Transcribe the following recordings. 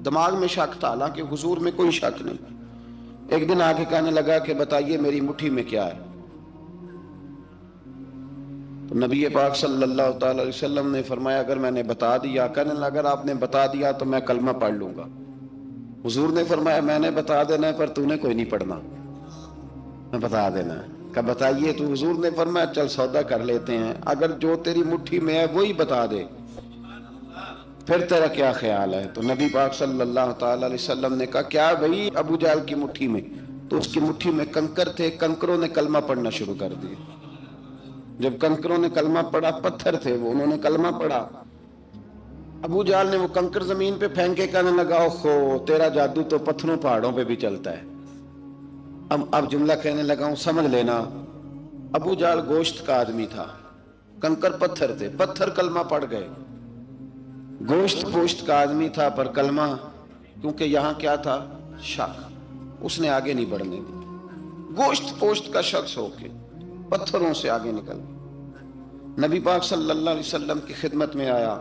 دماغ میں شک تھا، حالانکہ حضور میں کوئی شک نہیں۔ ایک دن آ کے کہنے لگا کہ بتائیے میری مٹھی میں کیا ہے؟ تو نبی پاک صلی اللہ تعالی علیہ وسلم نے فرمایا اگر میں نے بتا دیا، کہنے لگا اگر آپ نے بتا دیا تو میں کلمہ پڑھ لوں گا۔ حضور نے فرمایا میں نے بتا دینا ہے پر تو نے کوئی نہیں پڑھنا، میں بتا دینا ہے۔ کہ بتائیے، تو حضور نے فرمایا چل سودا کر لیتے ہیں، اگر جو تیری مٹھی میں ہے وہی بتا دے پھر تیرا کیا خیال ہے؟ تو نبی پاک صلی اللہ تعالی علیہ وسلم نے کہا کیا بھئی ابو جہل کی مٹھی میں؟ تو اس کی مٹھی میں کنکر تھے، کنکروں نے کلمہ پڑھنا شروع کر دیا۔ جب کنکروں نے کلمہ پڑھا، پتھر تھے وہ، انہوں نے کلمہ پڑھا، ابو جہل نے وہ کنکر زمین پہ پھینکے، کہنے لگا اوہو تیرا جادو تو پتھروں پہاڑوں پہ بھی چلتا ہے۔ اب جملہ کہنے لگا ہوں سمجھ لینا، ابو جہل گوشت کا آدمی تھا، کنکر پتھر تھے، پتھر کلمہ پڑھ گئے۔ گوشت پوشت کا آدمی تھا پر کلمہ، کیونکہ یہاں کیا تھا؟ شک، اس نے آگے نہیں بڑھنے دی۔ گوشت پوشت کا شخص ہو کے پتھروں سے آگے نکل گیا۔ نبی پاک صلی اللہ علیہ وسلم کی خدمت میں آیا،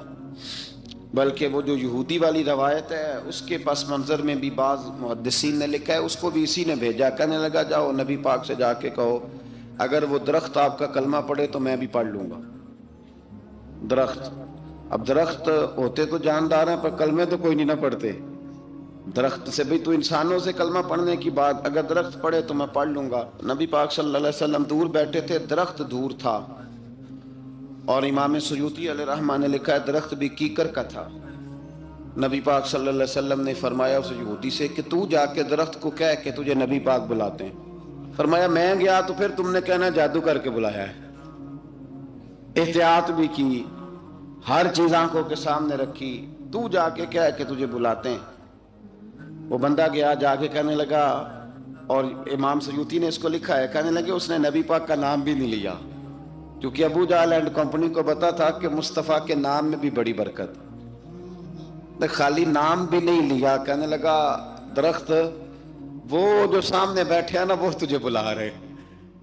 بلکہ وہ جو یہودی والی روایت ہے اس کے پس منظر میں بھی بعض محدثین نے لکھا ہے، اس کو بھی اسی نے بھیجا، کہنے لگا جاؤ نبی پاک سے جا کے کہو اگر وہ درخت آپ کا کلمہ پڑھے تو میں بھی پڑھ لوں گا۔ درخت، اب درخت ہوتے تو جاندار ہیں پر کلمے تو کوئی نہیں نہ پڑھتے۔ درخت سے بھی تو انسانوں سے کلمہ پڑھنے کی بات، اگر درخت پڑھے تو میں پڑھ لوں گا۔ نبی پاک صلی اللہ علیہ وسلم دور بیٹھے تھے، درخت دور تھا، اور امام سیوطی علیہ رحمہ نے لکھا ہے درخت بھی کیکر کا تھا۔ نبی پاک صلی اللہ علیہ وسلم نے فرمایا اس یہودی سے کہ تو جا کے درخت کو کہہ کہ تجھے نبی پاک بلاتے ہیں۔ فرمایا میں گیا تو پھر تم نے کہنا جادو کر کے بلایا ہے۔ احتیاط بھی کی، ہر چیز آنکھوں کے سامنے رکھی، تو جا کے کہہ کہ تجھے بلاتے ہیں۔ وہ بندہ گیا، جا کے کہنے لگا، اور امام سیوطی نے اس کو لکھا ہے، کہنے لگے اس نے نبی پاک کا نام بھی نہیں لیا، کیونکہ ابو جہل اینڈ کمپنی کو پتا تھا کہ مصطفیٰ کے نام میں بھی بڑی برکت، خالی نام بھی نہیں لیا۔ کہنے لگا درخت وہ جو سامنے بیٹھے ہیں نا وہ تجھے بلا رہے،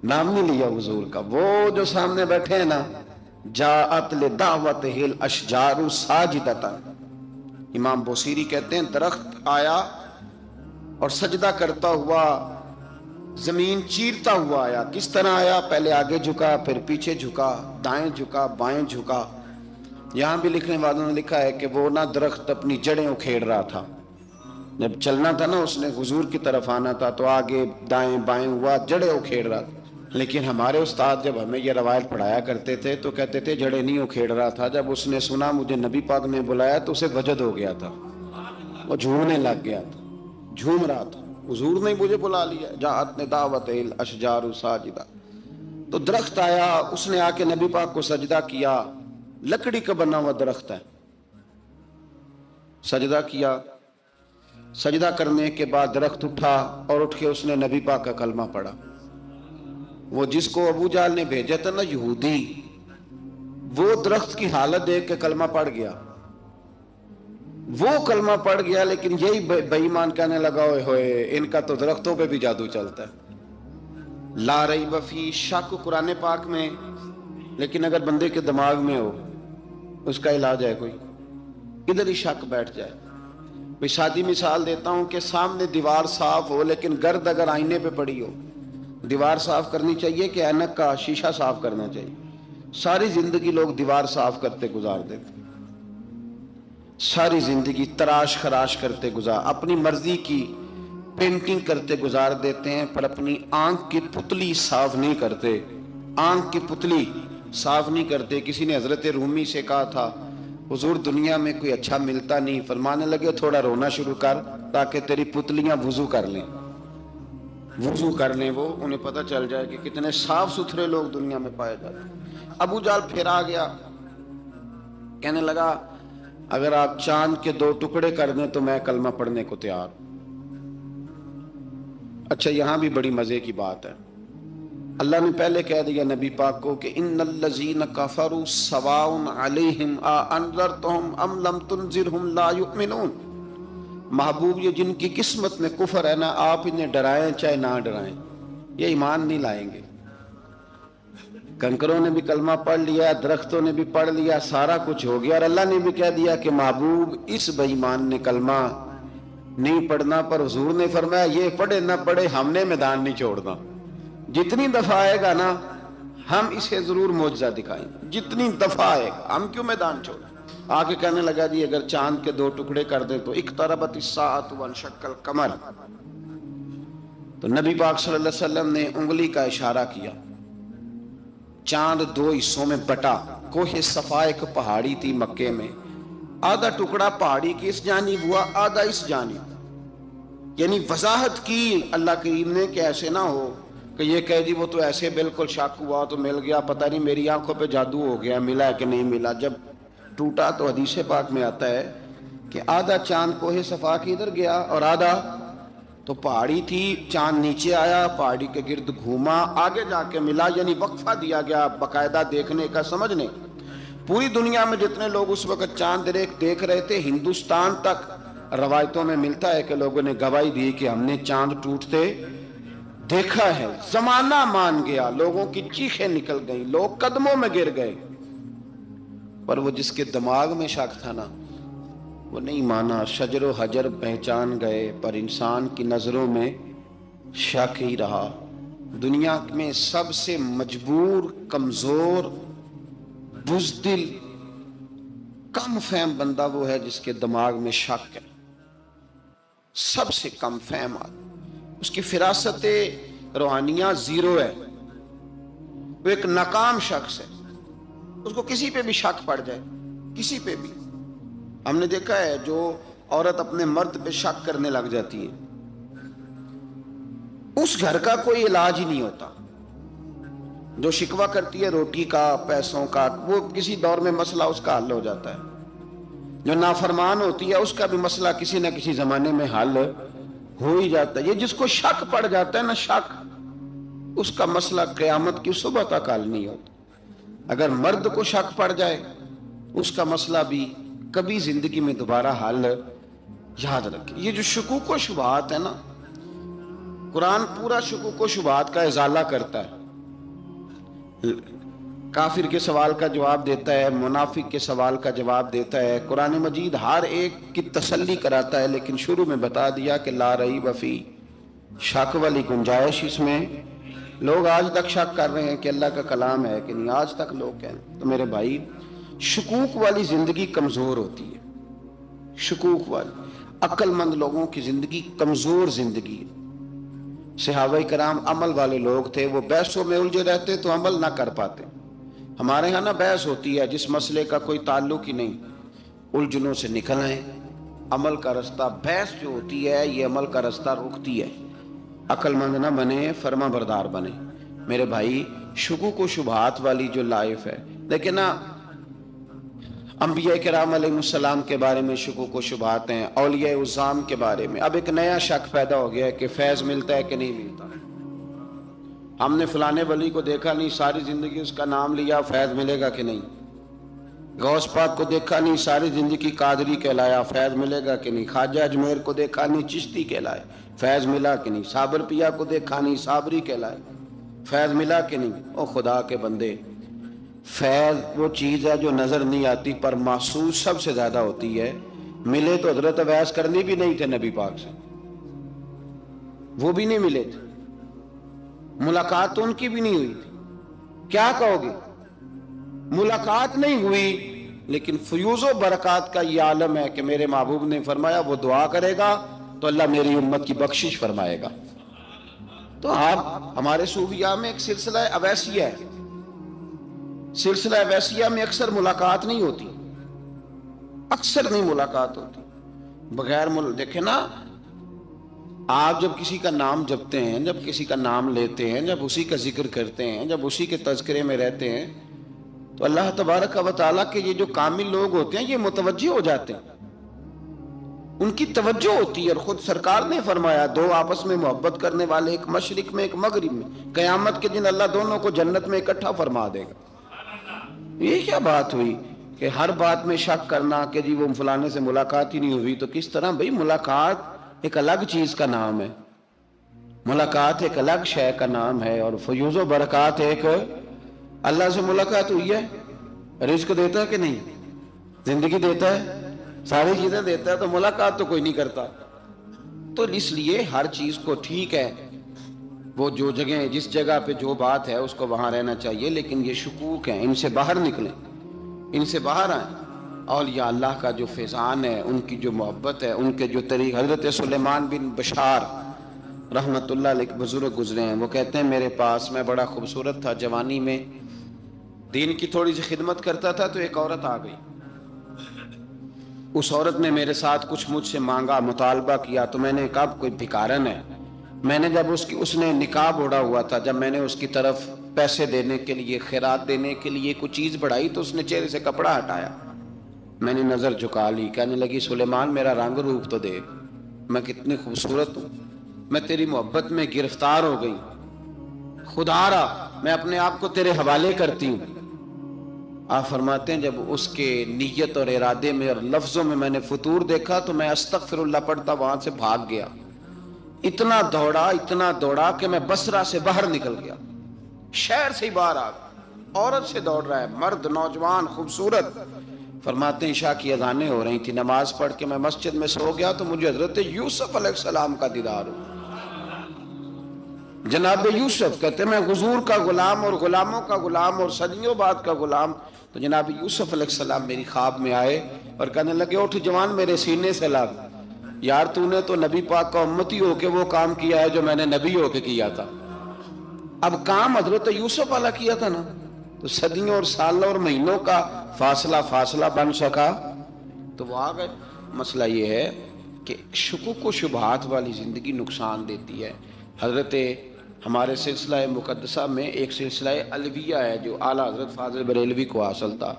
نام نہیں لیا حضور کا، وہ جو سامنے بیٹھے ہیں نا، جاءت لدعوتہ الاشجار ساجدۃ، امام بوصیری کہتے ہیں درخت آیا اور سجدہ کرتا ہوا، زمین چیرتا ہوا آیا۔ کس طرح آیا؟ پہلے آگے جھکا، پھر پیچھے جھکا، دائیں جھکا، بائیں جھکا۔ یہاں بھی لکھنے والوں نے لکھا ہے کہ وہ نہ درخت اپنی جڑیں اکھیڑ رہا تھا، جب چلنا تھا نا اس نے حضور کی طرف آنا تھا تو آگے دائیں بائیں ہوا، جڑیں اکھیڑ رہا تھا۔ لیکن ہمارے استاد جب ہمیں یہ روایت پڑھایا کرتے تھے تو کہتے تھے جڑیں نہیں اکھیڑ رہا تھا، جب اس نے سنا مجھے نبی پاک نے بلایا تو اسے وجد ہو گیا تھا، وہ جھومنے لگ گیا تھا، جھوم رہا تھا، حضور نے مجھے بلا لیا، جاءت لدعوتہ الاشجار ساجدۃ۔ تو درخت آیا، اس نے آ کے نبی پاک کو سجدہ کیا، لکڑی کا بنا ہوا درخت ہے، سجدہ کیا۔ سجدہ کرنے کے بعد درخت اٹھا اور اٹھ کے اس نے نبی پاک کا کلمہ پڑھا۔ وہ جس کو ابو جہل نے بھیجا تھا نا یہودی، وہ درخت کی حالت دیکھ کے کلمہ پڑھ گیا، وہ کلمہ پڑھ گیا، لیکن یہی بے ایمان کہنے لگا ہوئے ہوئے ان کا تو درختوں پہ بھی جادو چلتا ہے۔ لا ریب فی، شک قرآن پاک میں، لیکن اگر بندے کے دماغ میں ہو اس کا علاج ہے کوئی، ادھر ہی شک بیٹھ جائے۔ میں سادی مثال دیتا ہوں کہ سامنے دیوار صاف ہو لیکن گرد اگر آئینے پہ پڑی ہو، دیوار صاف کرنی چاہیے کہ اینک کا شیشہ صاف کرنا چاہیے؟ ساری زندگی لوگ دیوار صاف کرتے گزار دیتے، ساری زندگی تراش خراش کرتے گزار، اپنی مرضی کی پینٹنگ کرتے گزار دیتے ہیں، پر اپنی آنکھ کی پتلی صاف نہیں کرتے، آنکھ کی پتلی صاف نہیں کرتے۔ کسی نے حضرت رومی سے کہا تھا حضور دنیا میں کوئی اچھا ملتا نہیں، فرمانے لگے تھوڑا رونا شروع کر تاکہ تیری پتلیاں وضو کر لیں، وضو کر لیں، وہ انہیں پتہ چل جائے کہ کتنے صاف ستھرے لوگ دنیا میں پائے جاتے ہیں۔ ابو جہل پھر آ گیا، کہنے لگا اگر آپ چاند کے 2 ٹکڑے کر دیں تو میں کلمہ پڑھنے کو تیار۔ اچھا یہاں بھی بڑی مزے کی بات ہے، اللہ نے پہلے کہہ دیا نبی پاک کو کہ ان الذین کفروا سواء علیہم اانذرتہم ام لم تنذرہم لا یؤمنون، محبوب یہ جن کی قسمت میں کفر ہے نا، آپ انہیں ڈرائیں چاہے نہ ڈرائیں، یہ ایمان نہیں لائیں گے۔ کنکروں نے بھی کلمہ پڑھ لیا، درختوں نے بھی پڑھ لیا، سارا کچھ ہو گیا، اور اللہ نے بھی کہہ دیا کہ محبوب اس بے ایمان نے کلمہ نہیں پڑھنا، پر حضور نے فرمایا یہ پڑھے نہ پڑھے ہم نے میدان نہیں چھوڑنا، جتنی دفعہ آئے گا نا ہم اسے ضرور معجزہ دکھائیں گے، جتنی دفعہ آئے گا ہم کیوں میدان چھوڑیں۔ آگے کہنے لگا جی اگر چاند کے 2 ٹکڑے کر دیں تو اقتربت الساعۃ وانشق القمر، تو نبی پاک صلی اللہ علیہ وسلم نے انگلی کا اشارہ کیا، چاند 2 حصوں میں بٹا۔ کوہ صفا ایک پہاڑی تھی مکے میں، آدھا ٹکڑا پہاڑی کی اس جانب ہوا، آدھا اس جانب، یعنی وضاحت کی اللہ کریم نے کہ ایسے نہ ہو کہ یہ کہہ دی وہ تو ایسے بالکل شک ہوا تو مل گیا، پتہ نہیں میری آنکھوں پہ جادو ہو گیا، ملا ہے کہ نہیں ملا۔ جب ٹوٹا تو حدیث پاک میں آتا ہے کہ آدھا چاند کوہ صفا کی ادھر گیا اور آدھا تو پہاڑی تھی، چاند نیچے آیا، پہاڑی کے گرد گھوما، آگے جا کے ملا، یعنی وقفہ دیا گیا باقاعدہ دیکھنے کا، سمجھنے۔ پوری دنیا میں جتنے لوگ اس وقت چاند دیکھ رہے تھے، ہندوستان تک روایتوں میں ملتا ہے کہ لوگوں نے گواہی دی کہ ہم نے چاند ٹوٹتے دیکھا ہے۔ زمانہ مان گیا، لوگوں کی چیخیں نکل گئیں، لوگ قدموں میں گر گئے، پر وہ جس کے دماغ میں شک تھا نا وہ نہیں مانا۔ شجر و حجر پہچان گئے پر انسان کی نظروں میں شک ہی رہا۔ دنیا میں سب سے مجبور، کمزور، بزدل، کم فہم بندہ وہ ہے جس کے دماغ میں شک ہے، سب سے کم فہم آدمی، اس کی فراست روحانیہ زیرو ہے، وہ ایک ناکام شخص ہے، اس کو کسی پہ بھی شک پڑ جائے، کسی پہ بھی۔ ہم نے دیکھا ہے جو عورت اپنے مرد پہ شک کرنے لگ جاتی ہے اس گھر کا کوئی علاج ہی نہیں ہوتا۔ جو شکوہ کرتی ہے روٹی کا، پیسوں کا، وہ کسی دور میں مسئلہ اس کا حل ہو جاتا ہے۔ جو نافرمان ہوتی ہے اس کا بھی مسئلہ کسی نہ کسی زمانے میں حل ہو ہی جاتا ہے۔ یہ جس کو شک پڑ جاتا ہے نا، شک، اس کا مسئلہ قیامت کی صبح تک حل نہیں ہوتا۔ اگر مرد کو شک پڑ جائے اس کا مسئلہ بھی کبھی زندگی میں دوبارہ حل، یاد رکھیں۔ یہ جو شکوک و شبہات ہے نا، قرآن پورا شکوک و شبہات کا ازالہ کرتا ہے، کافر کے سوال کا جواب دیتا ہے، منافق کے سوال کا جواب دیتا ہے۔ قرآن مجید ہر ایک کی تسلی کراتا ہے، لیکن شروع میں بتا دیا کہ لا ریب فی، شک والی گنجائش اس میں۔ لوگ آج تک شک کر رہے ہیں کہ اللہ کا کلام ہے کہ نہیں، آج تک لوگ کہیں۔ تو میرے بھائی، شکوک والی زندگی کمزور ہوتی ہے، شکوک والی، عقل مند لوگوں کی زندگی کمزور زندگی ہے۔ صحابہ کرام عمل والے لوگ تھے، وہ بحثوں میں الجھے رہتے تو عمل نہ کر پاتے۔ ہمارے ہاں نا بحث ہوتی ہے جس مسئلے کا کوئی تعلق ہی نہیں، الجھنوں سے نکل آئیں، عمل کا رستہ، بحث جو ہوتی ہے یہ عمل کا رستہ روکتی ہے۔ عقل مند نہ بنے، فرما بردار بنے۔ میرے بھائی، شکوک و شبہات والی جو لائف ہے، لیکن نا انبیاء کرام علیہ السلام کے بارے میں شکوک و شبہات ہیں، اولیاء عظام کے بارے میں۔ اب ایک نیا شک پیدا ہو گیا ہے کہ فیض ملتا ہے کہ نہیں ملتا۔ ہم نے فلانے ولی کو دیکھا نہیں، ساری زندگی اس کا نام لیا، فیض ملے گا کہ نہیں۔ غوث پاک کو دیکھا نہیں، ساری زندگی قادری کہلایا، فیض ملے گا کہ نہیں۔ خواجہ اجمیر کو دیکھا نہیں، چشتی کہلائے، فیض ملا کہ نہیں۔ صابر پیا کو دیکھا نہیں، صابری کہلائے، فیض ملا کہ نہیں۔ او خدا کے بندے، فیض وہ چیز ہے جو نظر نہیں آتی پر محسوس سب سے زیادہ ہوتی ہے۔ ملے تو حضرت اویس کرنی بھی نہیں تھے نبی پاک سے، وہ بھی نہیں ملے تھے، ملاقات تو ان کی بھی نہیں ہوئی تھی۔ کیا کہو گے؟ ملاقات نہیں ہوئی، لیکن فیوز و برکات کا یہ عالم ہے کہ میرے محبوب نے فرمایا وہ دعا کرے گا تو اللہ میری امت کی بخشش فرمائے گا۔ تو آپ ہمارے صوفیاء میں ایک سلسلہ اویسیہ ہے، سلسلہ اویسیہ میں اکثر ملاقات نہیں ہوتی، اکثر نہیں ملاقات ہوتی بغیر دیکھیں نا، آپ جب کسی کا نام جپتے ہیں، جب کسی کا نام لیتے ہیں، جب اسی کا ذکر کرتے ہیں، جب اسی کے تذکرے میں رہتے ہیں تو اللہ تبارک و تعالیٰ کے یہ جو کامل لوگ ہوتے ہیں یہ متوجہ ہو جاتے ہیں، ان کی توجہ ہوتی ہے۔ اور خود سرکار نے فرمایا دو آپس میں محبت کرنے والے، ایک مشرق میں ایک مغرب میں، قیامت کے دن اللہ دونوں کو جنت میں اکٹھا فرما دے گا۔ یہ کیا بات ہوئی کہ ہر بات میں شک کرنا کہ جی وہ فلانے سے ملاقات ہی نہیں ہوئی؟ تو کس طرح بھئی، ملاقات ایک الگ چیز کا نام ہے، ملاقات ایک الگ شے کا نام ہے، اور فیوز و برکات ایک، اللہ سے ملاقات ہوئی ہے، رزق دیتا ہے کہ نہیں، زندگی دیتا ہے، ساری چیزیں دیتا ہے، تو ملاقات تو کوئی نہیں کرتا۔ تو اس لیے ہر چیز کو ٹھیک ہے، وہ جو جگہ جس جگہ پہ جو بات ہے اس کو وہاں رہنا چاہیے، لیکن یہ شکوک ہیں، ان سے باہر نکلیں، ان سے باہر آئیں۔ اولیاء اللہ کا جو فیضان ہے، ان کی جو محبت ہے، ان کے جو طریق، حضرت سلیمان بن بشار رحمت اللہ علیہ بزرگ گزرے ہیں، وہ کہتے ہیں میرے پاس، میں بڑا خوبصورت تھا، جوانی میں دین کی تھوڑی سی خدمت کرتا تھا، تو ایک عورت آ گئی، اس عورت نے میرے ساتھ کچھ مجھ سے مانگا، مطالبہ کیا، تو میں نے کہا کوئی بھکارن ہے۔ میں نے جب اس نے نقاب اوڑھا ہوا تھا، جب میں نے اس کی طرف پیسے دینے کے لیے، خیرات دینے کے لیے کوئی چیز بڑھائی، تو اس نے چہرے سے کپڑا ہٹایا، میں نے نظر جھکا لی، کہنے لگی سلیمان میرا رنگ روپ تو دیکھ، میں کتنی خوبصورت ہوں، میں تیری محبت میں گرفتار ہو گئی، خدا را میں اپنے آپ کو تیرے حوالے کرتی ہوں۔ آپ فرماتے ہیں جب اس کے نیت اور ارادے میں اور لفظوں میں میں نے فطور دیکھا، تو میں استغفر اللہ پڑھتا وہاں سے بھاگ گیا، اتنا دوڑا کہ میں بصرہ سے باہر نکل گیا، شہر سے ہی باہر آ گیا، عورت سے دوڑ رہا ہے، مرد، نوجوان، خوبصورت۔ فرماتے ہیں عشاء کی اذانیں ہو رہی تھی، نماز پڑھ کے میں مسجد میں سو گیا، تو مجھے حضرت یوسف علیہ السلام کا دیدار ہوا۔ جناب یوسف کہتے ہیں میں حضور کا غلام اور غلاموں کا غلام اور صدیوں بعد کا غلام، تو جناب یوسف علیہ السلام میری خواب میں آئے اور کہنے لگے اٹھ جوان، میرے سینے سے لگ، یار تو نے تو نبی پاک کا امتی ہو کے وہ کام کیا ہے جو میں نے نبی ہو کے کیا تھا۔ اب کام حضرت یوسف والا کیا تھا نا، تو صدیوں اور سالوں اور مہینوں کا فاصلہ بن سکا، تو وہ آ گئے۔ مسئلہ یہ ہے کہ شکوک و شبہات والی زندگی نقصان دیتی ہے۔ حضرت ہمارے سلسلہ مقدسہ میں ایک سلسلہ علویہ ہے جو اعلیٰ حضرت فاضل بریلوی کو حاصل تھا،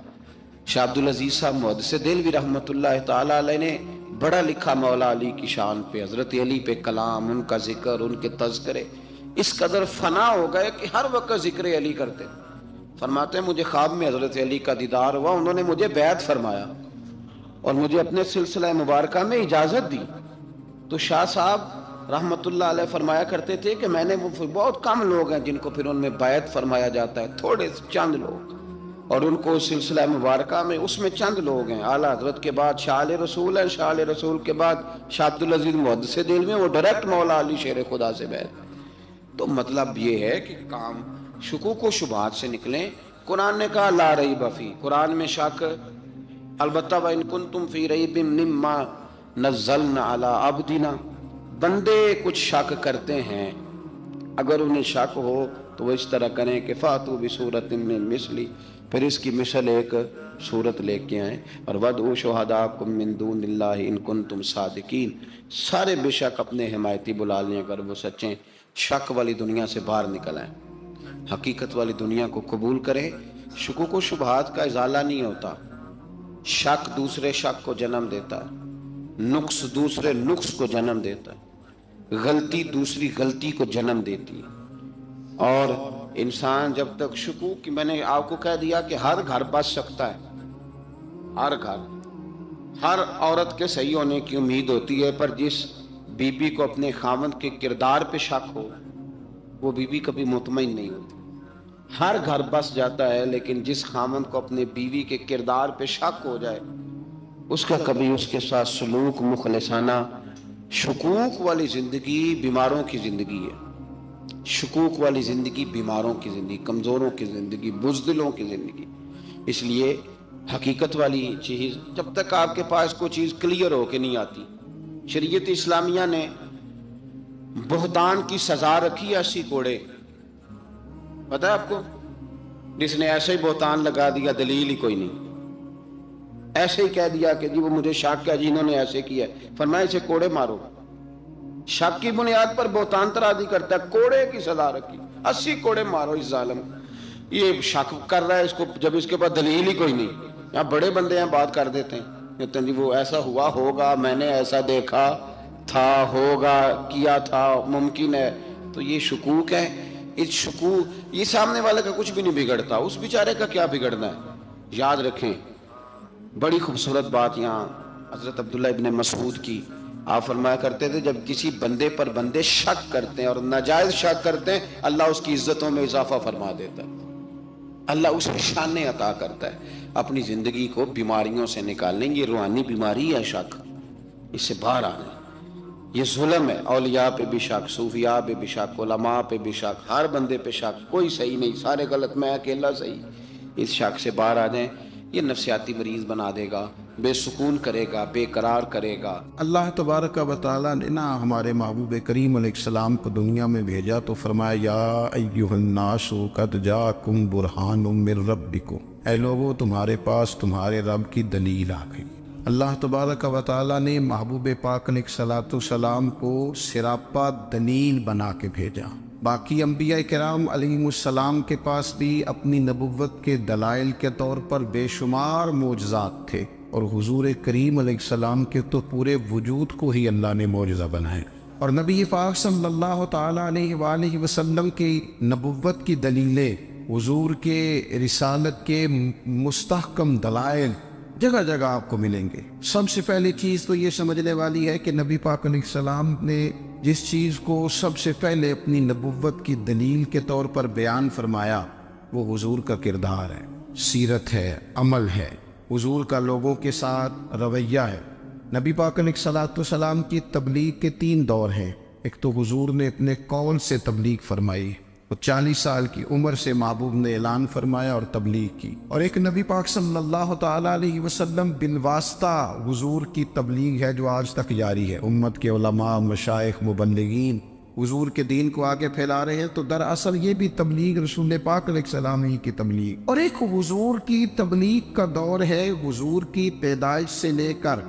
شاہ عبدالعزیز صاحب محدث دہلوی رحمۃ اللہ تعالیٰ علیہ نے بڑا لکھا مولا علی کی شان پہ، حضرت علی پہ کلام، ان کا ذکر، ان کے تذکرے اس قدر فنا ہو گئے کہ ہر وقت ذکر علی کرتے۔ فرماتے ہیں مجھے خواب میں حضرت علی کا دیدار ہوا، انہوں نے مجھے بیعت فرمایا اور مجھے اپنے سلسلہ مبارکہ میں اجازت دی۔ تو شاہ صاحب رحمت اللہ علیہ فرمایا کرتے تھے کہ میں نے بہت کم لوگ ہیں جن کو پھر ان میں بیعت فرمایا جاتا ہے، تھوڑے چند لوگ، اور ان کو سلسلہ مبارکہ میں اس میں چند لوگ ہیں۔ اعلیٰ حضرت کے بعد شاہ علیہ رسول ہے، شاہ علیہ رسول کے بعد شاہ عبدالعزیز محدث دہلوی، وہ ڈائریکٹ مولا علی شیر خدا سے بیعت۔ تو مطلب یہ ہے کہ کام شکوک و شبہات سے نکلیں۔ قرآن نے کہا لا ریب فیہ، قرآن میں شک البتہ وَإِن كُنتُمْ فِي رَيْبٍ مِّمَّا نَزَّلْنَا عَلَىٰ عَبْدِنَا، بندے کچھ شک کرتے ہیں، اگر انہیں شک ہو تو وہ اس طرح کریں کہ فَأْتُوا بِسُورَةٍ مِّن مِّثْلِهِ، پھر اس کی مثل ایک صورت لے کے آئیں، اور وَادْعُوا شُهَدَاءَكُم مِّن دُونِ اللَّهِ إِن كُنتُمْ صَادِقِينَ، سارے بے شک اپنے حمایتی بلا لیں اگر وہ سچیں۔ شک والی دنیا سے باہر نکل آئیں، حقیقت والی دنیا کو قبول کریں۔ شکوک و شبہات کا ازالہ نہیں ہوتا، شک دوسرے شک کو جنم دیتا ہے، نقص دوسرے نقص کو جنم دیتا ہے، غلطی دوسری غلطی کو جنم دیتی ہے۔ اور انسان جب تک شکوک، میں نے آپ کو کہہ دیا کہ ہر گھر بس سکتا ہے، ہر گھر، ہر عورت کے صحیح ہونے کی امید ہوتی ہے، پر جس بی بی کو اپنے خاوند کے کردار پہ شک ہو وہ بی بی کبھی مطمئن نہیں ہوتی۔ ہر گھر بس جاتا ہے، لیکن جس خاوند کو اپنے بیوی کے کردار پہ شک ہو جائے اس کا کبھی اس کے ساتھ سلوک مخلصانہ۔ شکوک والی زندگی بیماروں کی زندگی ہے، شکوک والی زندگی بیماروں کی زندگی، کمزوروں کی زندگی، بزدلوں کی زندگی۔ اس لیے حقیقت والی چیز جب تک آپ کے پاس کوئی چیز کلیئر ہو کے نہیں آتی، شریعت اسلامیہ نے بہتان کی سزا رکھی ہے 80 کوڑے، پتہ ہے آپ کو؟ جس نے ایسے ہی بہتان لگا دیا، دلیل ہی کوئی نہیں، ایسے ہی کہہ دیا کہ جی وہ مجھے شک ہے جی انہوں نے ایسے کیا ہے، فرمایا اسے کوڑے مارو۔ شک کی بنیاد پر بہتان ترازی کرتا ہے، کوڑے کی سزا رکھی، 80 کوڑے مارو اس ظالم۔ یہ شک کر رہا ہے اس کو جب اس کے پاس دلیل ہی کوئی نہیں۔ یہاں بڑے بندے ہیں بات کر دیتے ہیں، کہتے ہیں جی وہ ایسا ہوا ہوگا، میں نے ایسا دیکھا تھا، ہوگا، کیا تھا، ممکن ہے۔ تو یہ شکوک ہے۔ اس شکوک، یہ سامنے والے کا کچھ بھی نہیں بگڑتا، اس بیچارے کا کیا بگڑنا ہے۔ یاد رکھیں بڑی خوبصورت بات یہاں حضرت عبداللہ ابن مسعود کی، آپ فرمایا کرتے تھے جب کسی بندے پر بندے شک کرتے ہیں اور ناجائز شک کرتے ہیں، اللہ اس کی عزتوں میں اضافہ فرما دیتا ہے، اللہ اسے شانیں عطا کرتا ہے۔ اپنی زندگی کو بیماریوں سے نکالنے، یہ روحانی بیماری ہے شک، اس سے باہر آنا ہے۔ یہ ظلم ہے، اولیاء پہ بھی شک، صوفیاء پہ بھی شک، علماء پہ بھی شک، ہر بندے پہ شک، کوئی صحیح نہیں، سارے غلط، میں اکیلا صحیح۔ اس شک سے باہر آ جائیں، یہ نفسیاتی مریض بنا دے گا، بے سکون کرے گا، بے قرار کرے گا۔ اللہ تبارک و تعالیٰ نے نا ہمارے محبوب کریم علیہ السلام کو دنیا میں بھیجا تو فرمایا یا ایھا الناس قد جاءکم برہان من ربکم، اے لوگو تمہارے پاس تمہارے رب کی دلیل آ گئی۔ اللہ تبارک و تعالیٰ نے محبوب پاک علیہ السلام کو سراپا دلیل بنا کے بھیجا۔ باقی انبیاء کرام علیہم السلام کے پاس بھی اپنی نبوت کے دلائل کے طور پر بے شمار معجزات تھے، اور حضور کریم علیہ السلام کے تو پورے وجود کو ہی اللہ نے معجزہ بنایا۔ اور نبی پاک صلی اللہ تعالیٰ علیہ وآلہ وسلم کی نبوت کی دلیلیں، حضور کے رسالت کے مستحکم دلائل جگہ جگہ آپ کو ملیں گے۔ سب سے پہلی چیز تو یہ سمجھنے والی ہے کہ نبی پاک علیہ السلام نے جس چیز کو سب سے پہلے اپنی نبوت کی دلیل کے طور پر بیان فرمایا وہ حضور کا کردار ہے، سیرت ہے، عمل ہے، حضور کا لوگوں کے ساتھ رویہ ہے۔ نبی پاک علیہ السلام کی تبلیغ کے 3 دور ہیں۔ ایک تو حضور نے اپنے قول سے تبلیغ فرمائی، وہ 40 سال کی عمر سے محبوب نے اعلان فرمایا اور تبلیغ کی، اور ایک نبی پاک صلی اللہ تعالیٰ علیہ وسلم بالواسطہ حضور کی تبلیغ ہے جو آج تک جاری ہے۔ امت کے علماء، مشائخ، مبلغین حضور کے دین کو آگے پھیلا رہے ہیں، تو دراصل یہ بھی تبلیغ رسول پاک علیہ السلام ہی کی تبلیغ۔ اور ایک حضور کی تبلیغ کا دور ہے، حضور کی پیدائش سے لے کر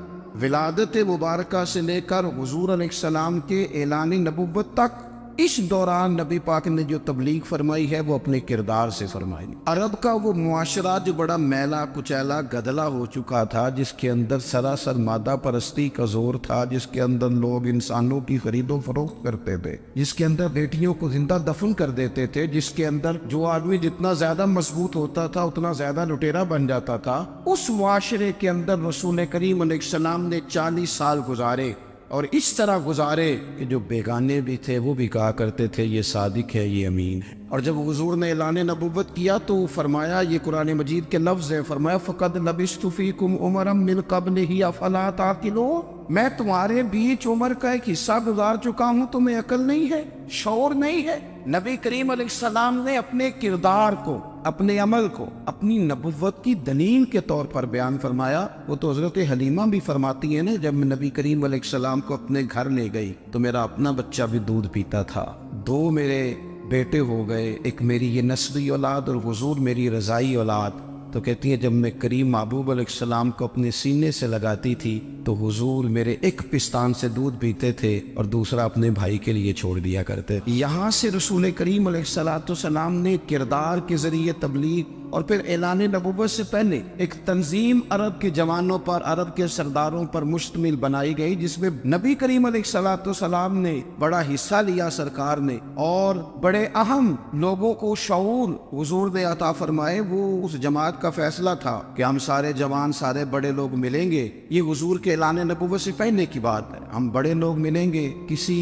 ولادت مبارکہ سے لے کر حضور علیہ السلام کے اعلان نبوت تک۔ اس دوران نبی پاک نے جو تبلیغ فرمائی ہے وہ اپنے کردار سے فرمائی۔ عرب کا وہ معاشرہ جو بڑا میلا کچیلا گدلا ہو چکا تھا، جس کے اندر سراسر مادہ پرستی کا زور تھا، جس کے اندر لوگ انسانوں کی خرید و فروخت کرتے تھے، جس کے اندر بیٹیوں کو زندہ دفن کر دیتے تھے، جس کے اندر جو آدمی جتنا زیادہ مضبوط ہوتا تھا اتنا زیادہ لٹیرا بن جاتا تھا، اس معاشرے کے اندر رسول کریم علیہ السلام نے 40 سال گزارے، اور اس طرح گزارے کہ جو بیگانے بھی تھے وہ بھی کہا کرتے تھے یہ صادق ہے، یہ امین ہے۔ اور جب حضور نے اعلان نبوت کیا تو فرمایا، یہ قرآن مجید کے لفظ ہیں، فرمایا فَقَدْ لَبِثْتُ فِيكُمْ عُمَرًا مِّن قَبْلِهِ أَفَلَا تَعْقِلُونَ، میں تمہارے بیچ عمر کا ایک حصہ گزار چکا ہوں، تمہیں عقل نہیں ہے، شعور نہیں ہے۔ نبی کریم علیہ السلام نے اپنے کردار کو، اپنے عمل کو اپنی نبوت کی دلیل کے طور پر بیان فرمایا۔ وہ تو حضرت حلیمہ بھی فرماتی ہیں نا، جب میں نبی کریم علیہ السلام کو اپنے گھر لے گئی تو میرا اپنا بچہ بھی دودھ پیتا تھا، 2 میرے بیٹے ہو گئے، ایک میری یہ نسبی اولاد اور حضور میری رضائی اولاد۔ تو کہتی ہیں جب میں کریم محبوب علیہ السلام کو اپنے سینے سے لگاتی تھی تو حضور میرے ایک پستان سے دودھ پیتے تھے اور دوسرا اپنے بھائی کے لیے چھوڑ دیا کرتے۔ یہاں سے رسول کریم علیہ السلام نے کردار کے ذریعے تبلیغ اور پھر اعلان نبوت سے پہلے ایک تنظیم عرب کے جوانوں پر، عرب کے سرداروں پر مشتمل بنائی گئی، جس میں نبی کریم علیہ السلام نے بڑا حصہ لیا، سرکار نے، اور بڑے اہم لوگوں کو شعور حضور نے عطا فرمائے۔ وہ اس جماعت کا فیصلہ تھا کہ ہم سارے جوان، سارے بڑے لوگ ملیں گے، یہ حضور کے اعلان نبوت سے پہلے کی بات ہے، ہم بڑے لوگ ملیں گے، کسی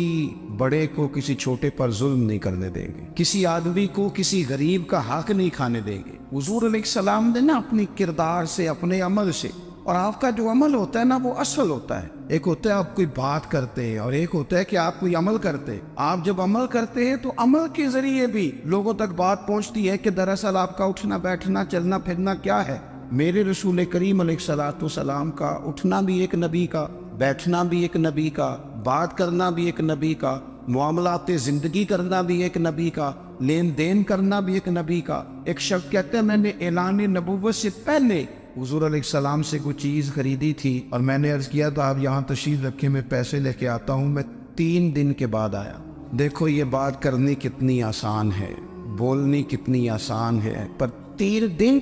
بڑے کو کسی چھوٹے پر ظلم نہیں کرنے دیں گے، کسی آدمی کو کسی غریب کا حق نہیں کھانے دیں گے۔ حضور علیہ السلام نے نا اپنی کردار سے، اپنے عمل سے، اور آپ کا جو عمل ہوتا ہے نا وہ اصل ہوتا ہے، ایک ہوتا ہے آپ کوئی بات کرتے ہیں اور ایک ہوتا ہے کہ آپ کوئی عمل کرتے ہیں۔ آپ جب عمل کرتے ہیں تو عمل کے ذریعے بھی لوگوں تک بات پہنچتی ہے کہ دراصل آپ کا اٹھنا بیٹھنا چلنا پھرنا کیا ہے۔ میرے رسول کریم علیہ السلام کا اٹھنا بھی ایک نبی کا، بیٹھنا بھی ایک نبی کا، بات کرنا بھی ایک نبی کا، معاملات زندگی کرنا بھی ایک نبی کا، لین دین کرنا بھی ایک نبی کا۔ ایک شخص کہتے ہیں میں نے اعلان نبوت سے پہلے حضور علیہ السلام سے کوئی چیز خریدی تھی اور میں نے عرض کیا تھا آپ یہاں تشریف رکھے، میں پیسے لے کے آتا ہوں، میں 3 دن کے بعد آیا۔ دیکھو یہ بات کرنی کتنی آسان ہے، بولنی کتنی آسان ہے، پر 3 دن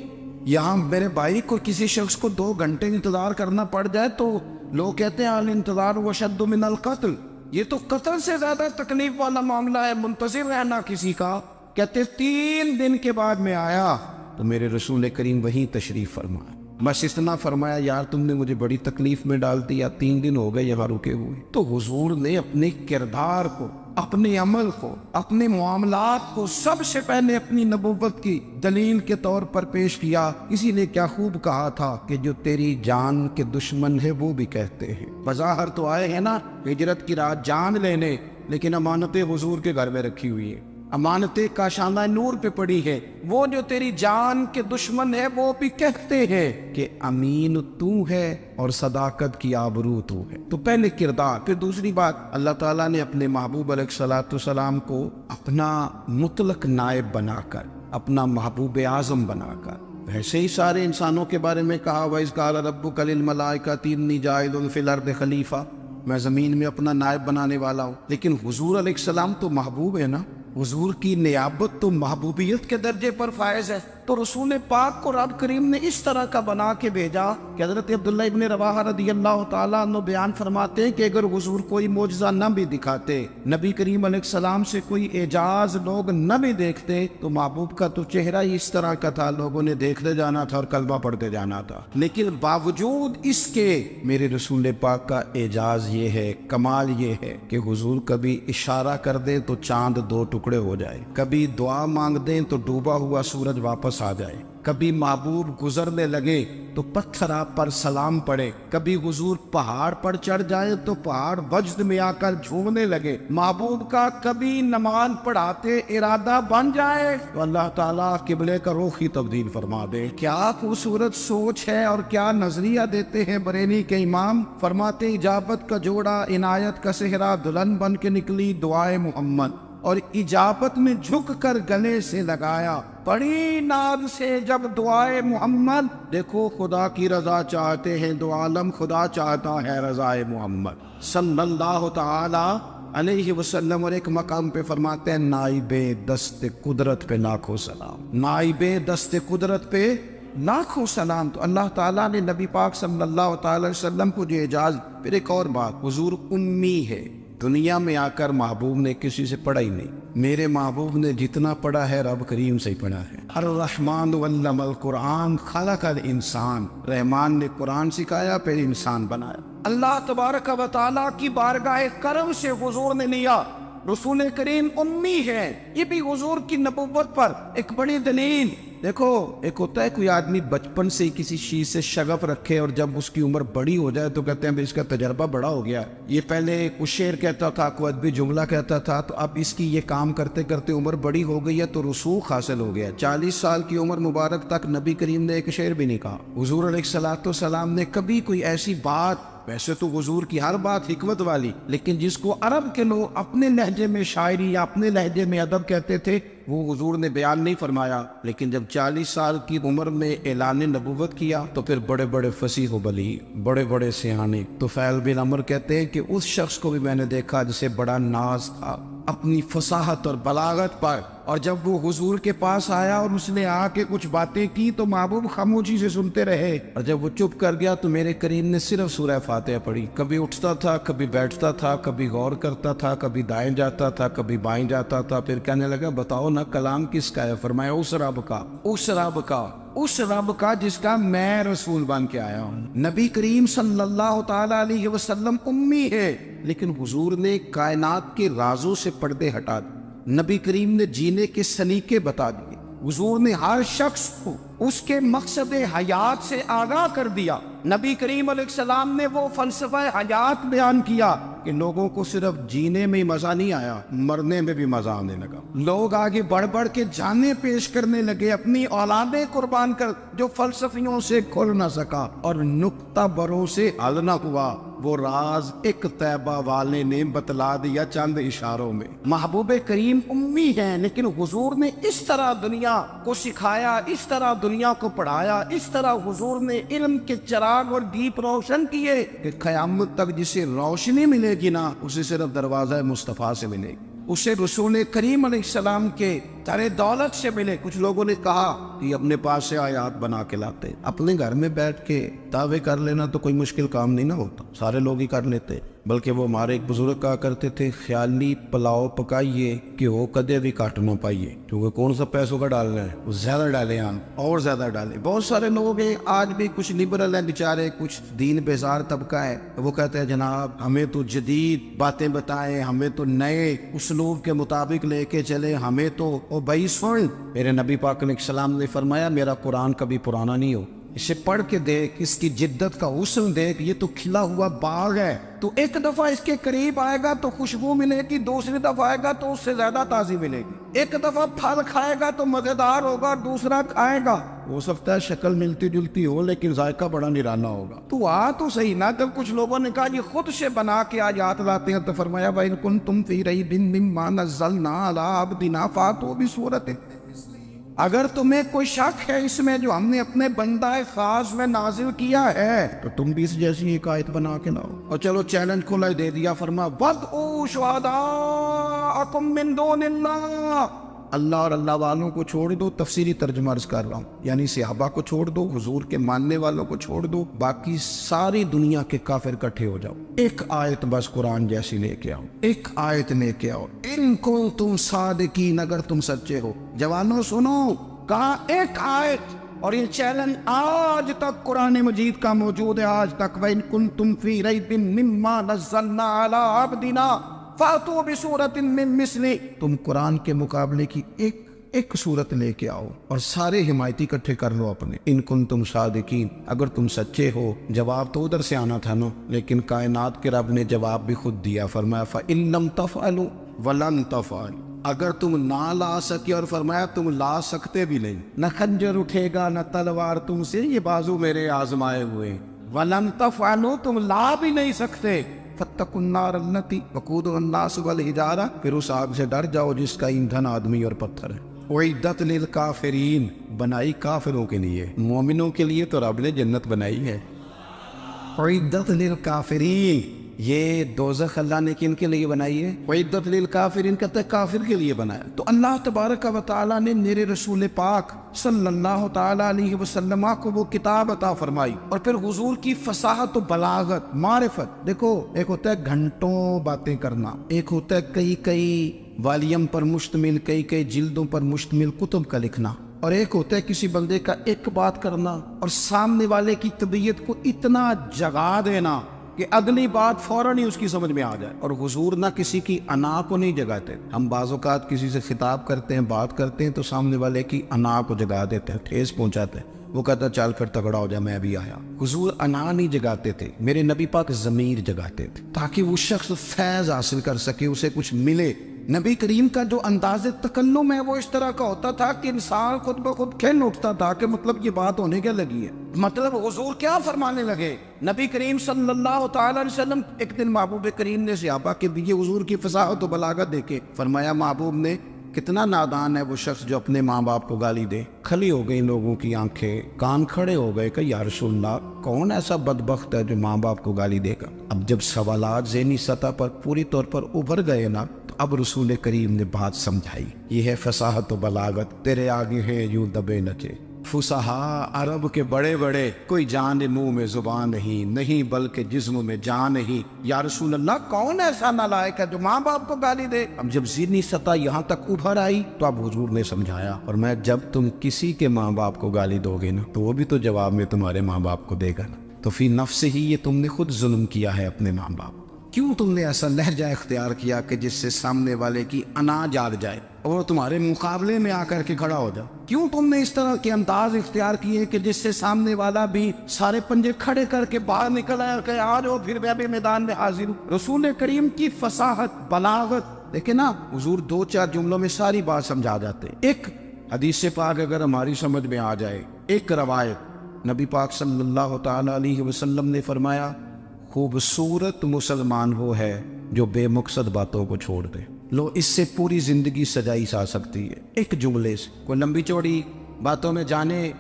یہاں میرے بھائی کو کسی شخص کو 2 گھنٹے انتظار کرنا پڑ جائے تو لوگ کہتے ہیں الانتظار وشد من القتل، یہ تو قتل سے زیادہ تکلیف والا معاملہ ہے، منتظر رہنا کسی کا۔ کہتے 3 دن کے بعد میں آیا تو میرے رسول کریم وہیں تشریف فرمایا، بس اتنا فرمایا یار تم نے مجھے بڑی تکلیف میں ڈال دیا، 3 دن ہو گئے یہاں رکے ہوئے۔ تو حضور نے اپنے کردار کو، اپنے عمل کو، اپنے معاملات کو سب سے پہلے اپنی نبوت کی دلیل کے طور پر پیش کیا۔ اسی نے کیا خوب کہا تھا کہ جو تیری جان کے دشمن ہے وہ بھی کہتے ہیں، بظاہر تو آئے ہیں نا ہجرت کی رات جان لینے، لیکن امانتیں حضور کے گھر میں رکھی ہوئی ہیں، امانتیں کاشانہ نور پہ پڑی ہے۔ وہ جو تیری جان کے دشمن ہے وہ بھی کہتے ہیں کہ امین تو ہے اور صداقت کی آبرو تو ہے۔ تو پہلے کردار، پھر دوسری بات، اللہ تعالیٰ نے اپنے محبوب علیہ الصلوۃ والسلام کو اپنا مطلق نائب بنا کر، اپنا محبوب اعظم بنا کر، ویسے ہی سارے انسانوں کے بارے میں کہا وَإِذْ قَالَ رَبُّكَ لِلْمَلَائِكَةِ إِنِّي جَاعِلٌ فِي الْأَرْضِ خلیفہ، میں زمین میں اپنا نائب بنانے والا ہوں۔ لیکن حضور علیہ السلام تو محبوب ہے نا، حضور کی نیابت تو محبوبیت کے درجے پر فائز ہے۔ تو رسول پاک کو رب کریم نے اس طرح کا بنا کے بھیجا کہ حضرت عبداللہ ابن رواحہ رضی اللہ تعالیٰ عنہ بیان فرماتے ہیں کہ اگر حضور کوئی معجزہ نہ بھی دکھاتے، نبی کریم علیہ السلام سے کوئی اعجاز لوگ نہ بھی دیکھتے، تو محبوب کا تو چہرہ ہی اس طرح کا تھا، لوگوں نے دیکھتے جانا تھا اور کلمہ پڑھتے جانا تھا۔ لیکن باوجود اس کے میرے رسول پاک کا اعجاز یہ ہے، کمال یہ ہے کہ حضور کبھی اشارہ کر دیں تو چاند دو ٹکڑے ہو جائے، کبھی دعا مانگ دیں تو ڈوبا ہوا سورج واپس آ جائے، کبھی محبوب گزرنے لگے تو پتھر آپ پر سلام پڑے، کبھی حضور پہاڑ پر چڑھ جائے تو پہاڑ وجد میں آ کر جھومنے لگے، محبوب کا کبھی نماز پڑھاتے ارادہ بن جائے تو اللہ تعالیٰ قبلے کا رخ ہی تبدیل فرما دے۔ کیا خوبصورت سوچ ہے اور کیا نظریہ دیتے ہیں بریلی کے امام، فرماتے اجابت کا جوڑا عنایت کا صحرا دلہن بن کے نکلی دعائے محمد، اور اجابت میں جھک کر گلے سے لگایا بڑی ناز سے جب دعائے محمد، دیکھو خدا کی رضا چاہتے ہیں دو عالم، خدا چاہتا ہے رضائے محمد صلی اللہ تعالی علیہ وسلم۔ اور ایک مقام پہ فرماتے ہیں نائب دست قدرت پہ لاکھوں سلام، نائب دست قدرت پہ لاکھوں سلام۔ تو اللہ تعالیٰ نے نبی پاک صلی اللہ تعالی علیہ وسلم کو جو اعجاز۔ پھر ایک اور بات، حضور امی ہے، دنیا میں آ کر محبوب نے کسی سے پڑھا ہی نہیں، میرے محبوب نے جتنا پڑھا ہے رب کریم سے ہی پڑھا ہے۔ الرحمن علم القرآن خلق الانسان، رحمان نے قرآن سکھایا پھر انسان بنایا۔ اللہ تبارک و تعالیٰ کی بارگاہ کرم سے حضور نے لیا، رسول کریم امی ہے، یہ بھی حضور کی نبوت پر ایک بڑی دلیل۔ دیکھو ایک ہوتا ہے کوئی آدمی بچپن سے کسی چیز سے شغف رکھے اور جب اس کی عمر بڑی ہو جائے تو کہتے ہیں اس کا تجربہ بڑا ہو گیا، یہ پہلے کچھ شعر کہتا تھا، کوئی ادبی جملہ کہتا تھا، تو اب اس کی یہ کام کرتے کرتے عمر بڑی ہو گئی ہے تو رسوخ حاصل ہو گیا۔ 40 سال کی عمر مبارک تک نبی کریم نے ایک شعر بھی نہیں کہا، حضور علیہ الصلوۃ والسلام نے کبھی کوئی ایسی بات، ویسے تو حضور کی ہر بات حکمت والی، لیکن جس کو عرب کے لوگ اپنے لہجے میں شاعری یا اپنے لہجے میں ادب کہتے تھے، وہ حضور نے بیان نہیں فرمایا۔ لیکن جب 40 سال کی عمر میں اعلان نبوت کیا تو پھر بڑے بڑے فصیح و بلیغ، بڑے بڑے سیانے طفیل بن عمر کہتے ہیں کہ اس شخص کو بھی میں نے دیکھا جسے بڑا ناز تھا اپنی فصاحت اور بلاغت پر، اور جب وہ حضور کے پاس آیا اور اس نے آ کے کچھ باتیں کی تو محبوب خاموشی سے سنتے رہے، اور جب وہ چپ کر گیا تو میرے کریم نے صرف سورہ فاتحہ پڑھی، کبھی اٹھتا تھا، کبھی بیٹھتا تھا، کبھی غور کرتا تھا، کبھی دائیں جاتا تھا، کبھی بائیں جاتا تھا، پھر کہنے لگا بتاؤ نا کلام کس کا ہے؟ فرمایا اس رب کا، اس رب کا، اس رب کا جس کا میں رسول بن کے آیا ہوں۔ نبی کریم صلی اللہ تعالی علیہ وسلم امی ہے، لیکن حضور نے کائنات کے رازوں سے پردے ہٹا دیے، نبی کریم نے جینے کے سلیقے بتا دیے، حضور نے ہر شخص کو اس کے مقصد حیات سے آگاہ کر دیا، نبی کریم علیہ السلام نے وہ فلسفہ حیات بیان کیا کہ لوگوں کو صرف جینے میں مزہ نہیں آیا، مرنے میں بھی مزہ آنے لگا، لوگ آگے بڑھ بڑھ کے جانیں پیش کرنے لگے، اپنی اولادیں قربان کر، جو فلسفیوں سے کھل نہ سکا اور نکتہ بروں سے حل نہ ہوا، وہ راز ایک طیبہ والے نے بتلا دیا چند اشاروں میں۔ محبوب کریم امی ہیں، لیکن حضور نے اس طرح دنیا کو سکھایا، اس طرح دنیا کو پڑھایا، اس طرح حضور نے علم کے چراغ اور دیپ روشن کیے کہ قیامت تک جسے روشنی ملے گی نا، اسے صرف دروازہ مصطفیٰ سے ملے گی، اسے رسول کریم علیہ السلام کے سارے دولت سے ملے. کچھ لوگوں نے کہا کہ اپنے پاس سے آیات بنا کے لاتے. اپنے گھر میں بیٹھ کے دعوے کر لینا تو کوئی مشکل کام نہیں نہ ہوتا, سارے لوگ ہی کر لیتے. بلکہ وہ ہمارے ایک بزرگ کہا کرتے تھے, خیالی پلاؤ پکائیے کہ وہ کدے بھی کاٹ نہ پائیے. کیونکہ کون سا پیسوں کا ڈالنا ہے, وہ زیادہ ڈالیں آپ اور زیادہ ڈالیں. بہت سارے لوگ ہیں آج بھی, کچھ لبرل ہیں بیچارے, کچھ دین بیزار طبقہ ہے, وہ کہتے ہیں جناب ہمیں تو جدید باتیں بتائیں, ہمیں تو نئے اسلوب کے مطابق لے کے چلے, ہمیں تو او بھائی سن, میرے نبی پاک علیہ السلام نے فرمایا میرا قرآن کبھی پرانا نہیں ہو, اسے پڑھ کے دیکھ, اس کی جدت کا حسن دیکھ, یہ تو کھلا ہوا باغ ہے. تو ایک دفعہ اس کے قریب آئے گا تو خوشبو ملے گی, دوسری دفعہ آئے گا تو اس سے زیادہ تازی ملے گی. ایک دفعہ پھل کھائے گا تو مزیدار ہوگا, دوسرا کھائے گا ہو سکتا ہے شکل ملتی جلتی ہو لیکن ذائقہ بڑا نرالا ہوگا. تو تو صحیح نا. جب کچھ لوگوں نے کہا یہ خود سے بنا کے آیات لاتے ہیں تو فرمایا وَإِن كُنتُمْ فِي رَيْبٍ مِّمَّا نَزَّلْنَا عَلَىٰ عَبْدِنَا فَأْتُوا بِسُورَةٍ, اگر تمہیں کوئی شک ہے اس میں جو ہم نے اپنے بندہ خاص میں نازل کیا ہے تو تم بھی اس جیسی ایک آیت بنا کے لاؤ. اور چلو چیلنج کھلا دے دیا, فرما وَادْعُوا شُهَدَاءَكُم مِّن دُونِ اللَّهِ, اللہ اور اللہ والوں کو چھوڑ دو. تفسیری ترجمہ عرض کر رہا ہوں, یعنی صحابہ کو چھوڑ دو, حضور کے ماننے والوں کو چھوڑ دو, باقی ساری دنیا کے کافر اکٹھے ہو جاؤ, ایک آیت بس قرآن جیسی لے کے آؤ, ایک آیت لے کے آؤ. ان کنتم صادقین, اگر تم سچے ہو. جوانوں سنو, کہا ایک آیت, اور یہ چیلنج آج تک قرآن مجید کا موجود ہے, آج تک. وَإِن كُنتُمْ فِي رَيْبٍ مِّمَّا نَزَّلْنَا عَلَىٰ عَبْدِنَا فَأْتُوا بِسُورَةٍ مِّن مِّثْلِهِ, تم قرآن کے مقابلے کی ایک صورت لے کے آؤ اور سارے حمایتی اکٹھے کر لو اپنے. ان کنتم صادقین, اگر تم سچے ہو. جواب تو ادھر سے آنا تھا نا, لیکن کائنات کے رب نے جواب بھی خود دیا, فرمایا فَإِن لَّمْ تَفْعَلُوا وَلَن تَفْعَلُوا, اگر تم نہ لا سکے, اور فرمایا تم لا سکتے بھی نہیں, نہ خنجر اٹھے گا نہ تلوار تم سے, یہ بازو میرے آزمائے ہوئے. وَلَن تَفْعَلُوا, تم لا بھی نہیں سکتے. فَاتَّقُوا النَّارَ الَّتِي وَقُودُهَا النَّاسُ وَالْحِجَارَةُ, پھر اس آگ سے ڈر جاؤ جس کا ایندھن آدمی اور پتھر ہے. اُعِدَّتْ لِلْكَافِرِينَ, بنائی کافروں کے لیے, مومنوں کے لیے تو رب نے جنت بنائی ہے. اُعِدَّتْ لِلْكَافِرِينَ, یہ دوزخ اللہ نے کن کے لیے بنائی ہے؟ اُعِدَّتْ لِلْكَافِرِينَ کہتے ہیں کافر کے لیے بنایا. تو اللہ تبارک و تعالیٰ نے میرے رسول پاک صلی اللہ تعالیٰ علیہ وسلم کو وہ کتاب عطا فرمائی, اور پھر حضور کی فصاحت و بلاغت, معرفت. دیکھو ایک ہوتا ہے گھنٹوں باتیں کرنا, ایک ہوتا ہے کئی والیم پر مشتمل, کئی جلدوں پر مشتمل کتب کا لکھنا, اور ایک ہوتا ہے کسی بندے کا ایک بات کرنا اور سامنے والے کی طبیعت کو اتنا جگا دینا کہ اگلی بات فوراً ہی اس کی سمجھ میں آ جائے. اور حضور نہ کسی کی انا کو نہیں جگاتے. ہم بعض اوقات کسی سے خطاب کرتے ہیں, بات کرتے ہیں تو سامنے والے کی انا کو جگا دیتے ہیں, ٹھیس پہنچاتے ہیں, وہ کہتا چل پھر تگڑا ہو جا میں بھی آیا. حضور انا نہیں جگاتے تھے, میرے نبی پاک ضمیر جگاتے تھے تاکہ وہ شخص فیض حاصل کر سکے, اسے کچھ ملے. نبی کریم کا جو انداز تکلم ہے وہ اس طرح کا ہوتا تھا کہ انسان خود بخود کھل اٹھتا تھا کہ مطلب یہ بات ہونے کیا لگی ہے, مطلب حضور کیا فرمانے لگے. نبی کریم صلی اللہ تعالی علیہ وسلم, ایک دن محبوب کریم نے صحابہ کے دیے حضور کی فصاحت و بلاغت دیکھے, فرمایا محبوب نے کتنا نادان ہے وہ شخص جو اپنے ماں باپ کو گالی دے. کھلی ہو گئی لوگوں کی آنکھیں, کان کھڑے ہو گئے کہ یا رسول اللہ کون ایسا بدبخت ہے جو ماں باپ کو گالی دے گا. اب جب سوالات ذہنی سطح پر پوری طور پر ابھر گئے نا, تو اب رسول کریم نے بات سمجھائی. یہ ہے فصاحت و بلاغت, تیرے آگے ہے یوں دبے نچے. فصحا عرب کے بڑے بڑے, کوئی جان منہ میں زبان نہیں بلکہ جسم میں جان نہیں. یا رسول اللہ کون ایسا نالائق ہے جو ماں باپ کو گالی دے. اب جب ذہنی سطح یہاں تک ابھر آئی تو اب حضور نے سمجھایا, اور میں جب تم کسی کے ماں باپ کو گالی دو گے نا تو وہ بھی تو جواب میں تمہارے ماں باپ کو دے گا نا. تو فی نفس ہی یہ تم نے خود ظلم کیا ہے اپنے ماں باپ. کیوں تم نے ایسا لہجہ اختیار کیا کہ جس سے سامنے والے کی انا جاگ جائے اور تمہارے مقابلے میں آ کر کے کھڑا ہو جائے؟ کیوں تم نے اس طرح کے انداز اختیار کیے کہ جس سے سامنے والا بھی سارے پنجے کھڑے کر کے باہر نکل آئے کہ آ جاؤ پھر میں بھی میدان میں حاضر ہوں. رسول کریم کی فصاحت بلاغت دیکھیں نا, حضور 2-4 جملوں میں ساری بات سمجھا جاتے. ایک حدیث پاک اگر ہماری سمجھ میں آ جائے, ایک روایت, نبی پاک صلی اللہ تعالی علیہ وسلم نے فرمایا خوبصورت مسلمان وہ ہے جو بے مقصد باتوں کو چھوڑ دے. لو اس سے پوری زندگی سجائی جا سکتی ہے ایک جملے سے, کوئی لمبی چوڑی باتوں میں جانے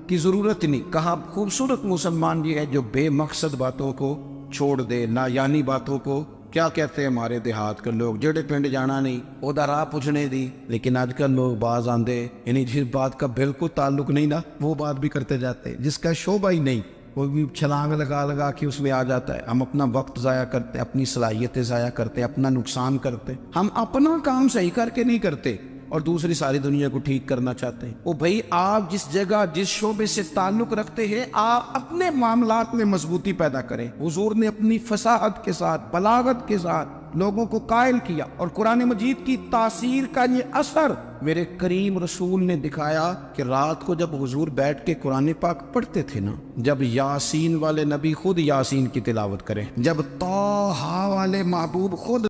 کی ضرورت نہیں. کہا خوبصورت مسلمان یہ ہے جو بے مقصد باتوں کو چھوڑ دے, لا یعنی باتوں کو کیا کہتے ہیں ہمارے دیہات کے لوگ، جڑے پنڈ جانا نہیں وہ راہ پوچھنے دی، لیکن آج کل لوگ باز آندے یعنی جس بات کا بالکل تعلق نہیں نا وہ بات بھی کرتے جاتے ہیں، جس کا شعبہ ہی نہیں وہ بھی چھلانگ لگا کے اس میں آ جاتا ہے۔ ہم اپنا وقت ضائع کرتے، اپنی صلاحیتیں ضائع کرتے، اپنا نقصان کرتے، ہم اپنا کام صحیح کر کے نہیں کرتے اور دوسری ساری دنیا کو ٹھیک کرنا چاہتے ہیں۔ وہ بھائی آپ جس جگہ جس شعبے سے تعلق رکھتے ہیں آپ اپنے معاملات میں مضبوطی پیدا کریں۔ حضور نے اپنی فصاحت کے ساتھ، بلاغت کے ساتھ لوگوں کو قائل کیا، اور قرآن مجید کی تاثیر کا یہ اثر میرے کریم رسول نے دکھایا کہ رات کو جب حضور بیٹھ کے قرآن پاک پڑھتے تھے نا، جب یاسین والے نبی خود یاسین کی تلاوت کریں، جب طٰہٰ والے محبوب خود